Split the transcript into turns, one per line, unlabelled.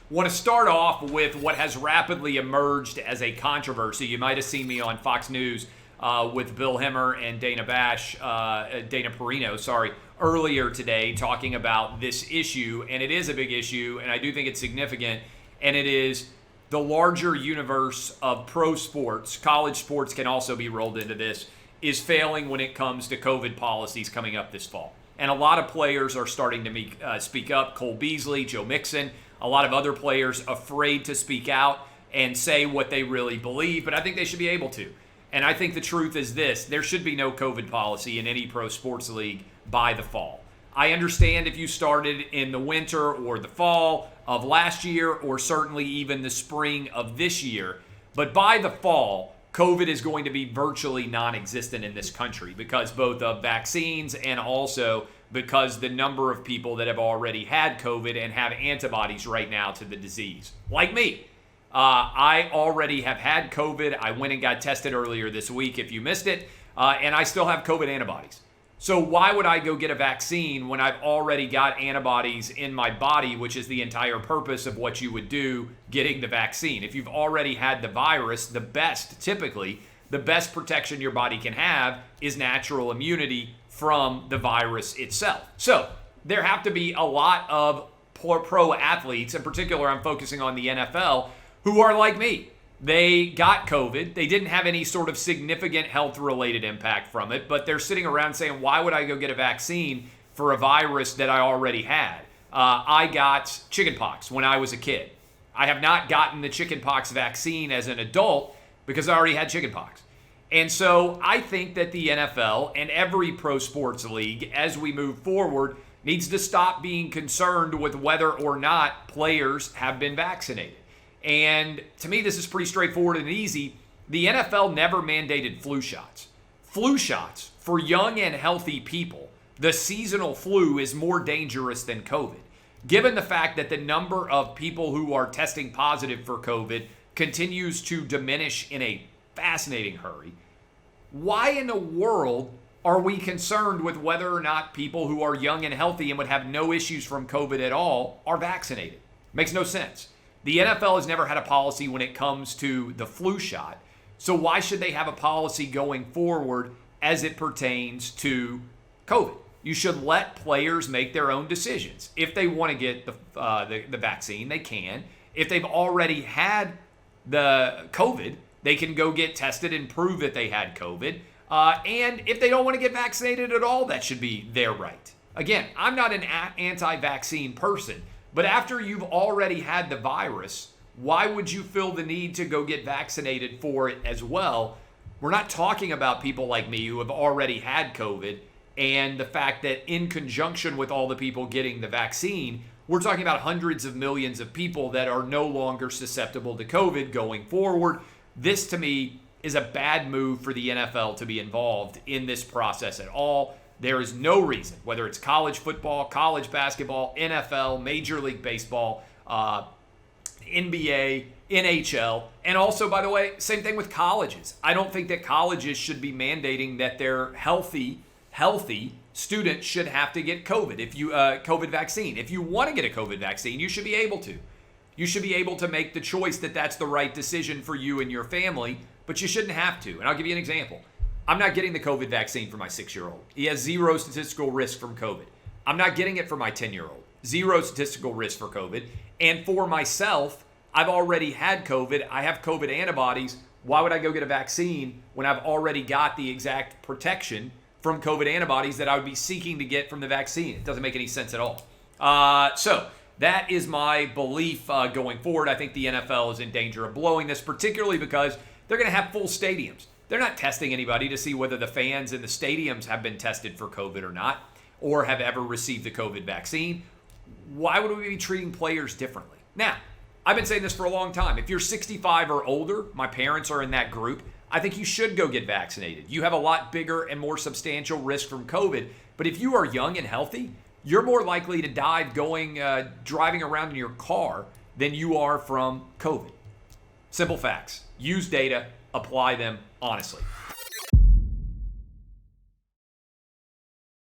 Want to start off with what has rapidly emerged as a controversy. You might have seen me on Fox News with Bill Hemmer and Dana Perino, earlier today talking about this issue, and it is a big issue, and I do think it's significant, and it is the larger universe of pro sports. College sports can also be rolled into this, is failing when it comes to COVID policies coming up this fall. And a lot of players are starting to speak up. Cole Beasley, Joe Mixon, a lot of other players afraid to speak out and say what they really believe, but I think they should be able to. And I think the truth is this: there should be no COVID policy in any pro sports league by the fall. I understand if you started in the winter or the fall of last year, or certainly even the spring of this year, but by the fall, COVID is going to be virtually non-existent in this country because both of vaccines and also because the number of people that have already had COVID and have antibodies right now to the disease. Like me. I already have had COVID. I went and got tested earlier this week, if you missed it, and I still have COVID antibodies. So why would I go get a vaccine when I've already got antibodies in my body, which is the entire purpose of what you would do getting the vaccine? If you've already had the virus, the best protection your body can have is natural immunity from the virus itself. So there have to be a lot of pro athletes, in particular I'm focusing on the NFL, who are like me. They got COVID. They didn't have any sort of significant health-related impact from it, but they're sitting around saying, why would I go get a vaccine for a virus that I already had? I got chickenpox when I was a kid. I have not gotten the chickenpox vaccine as an adult because I already had chickenpox. And so I think that the NFL and every pro sports league, as we move forward, needs to stop being concerned with whether or not players have been vaccinated. And to me, this is pretty straightforward and easy. The NFL never mandated flu shots. Flu shots for young and healthy people, the seasonal flu is more dangerous than COVID. Given the fact that the number of people who are testing positive for COVID continues to diminish in a fascinating hurry, why in the world are we concerned with whether or not people who are young and healthy and would have no issues from COVID at all are vaccinated? Makes no sense. The NFL has never had a policy when it comes to the flu shot. So why should they have a policy going forward as it pertains to COVID? You should let players make their own decisions. If they want to get the vaccine, they can. If they've already had the COVID, they can go get tested and prove that they had COVID. And if they don't want to get vaccinated at all, that should be their right. Again, I'm not an anti-vaccine person. But after you've already had the virus, why would you feel the need to go get vaccinated for it as well? We're not talking about people like me who have already had COVID and the fact that in conjunction with all the people getting the vaccine, we're talking about hundreds of millions of people that are no longer susceptible to COVID going forward. This, to me, is a bad move for the NFL to be involved in this process at all. There is no reason, whether it's college football, college basketball, NFL, Major League Baseball, NBA, NHL, and also, by the way, same thing with colleges. I don't think that colleges should be mandating that their healthy students should have to get COVID vaccine. If you want to get a COVID vaccine, you should be able to. You should be able to make the choice that that's the right decision for you and your family, but you shouldn't have to. And I'll give you an example. I'm not getting the COVID vaccine for my 6-year-old. He has zero statistical risk from COVID. I'm not getting it for my 10-year-old. Zero statistical risk for COVID. And for myself, I've already had COVID. I have COVID antibodies. Why would I go get a vaccine when I've already got the exact protection from COVID antibodies that I would be seeking to get from the vaccine? It doesn't make any sense at all. So that is my belief going forward. I think the NFL is in danger of blowing this, particularly because they're going to have full stadiums. They're not testing anybody to see whether the fans in the stadiums have been tested for COVID or not, or have ever received the COVID vaccine. Why would we be treating players differently? Now, I've been saying this for a long time. If you're 65 or older, my parents are in that group, I think you should go get vaccinated. You have a lot bigger and more substantial risk from COVID. But if you are young and healthy, you're more likely to die driving around in your car than you are from COVID. Simple facts. Use data. Apply them honestly.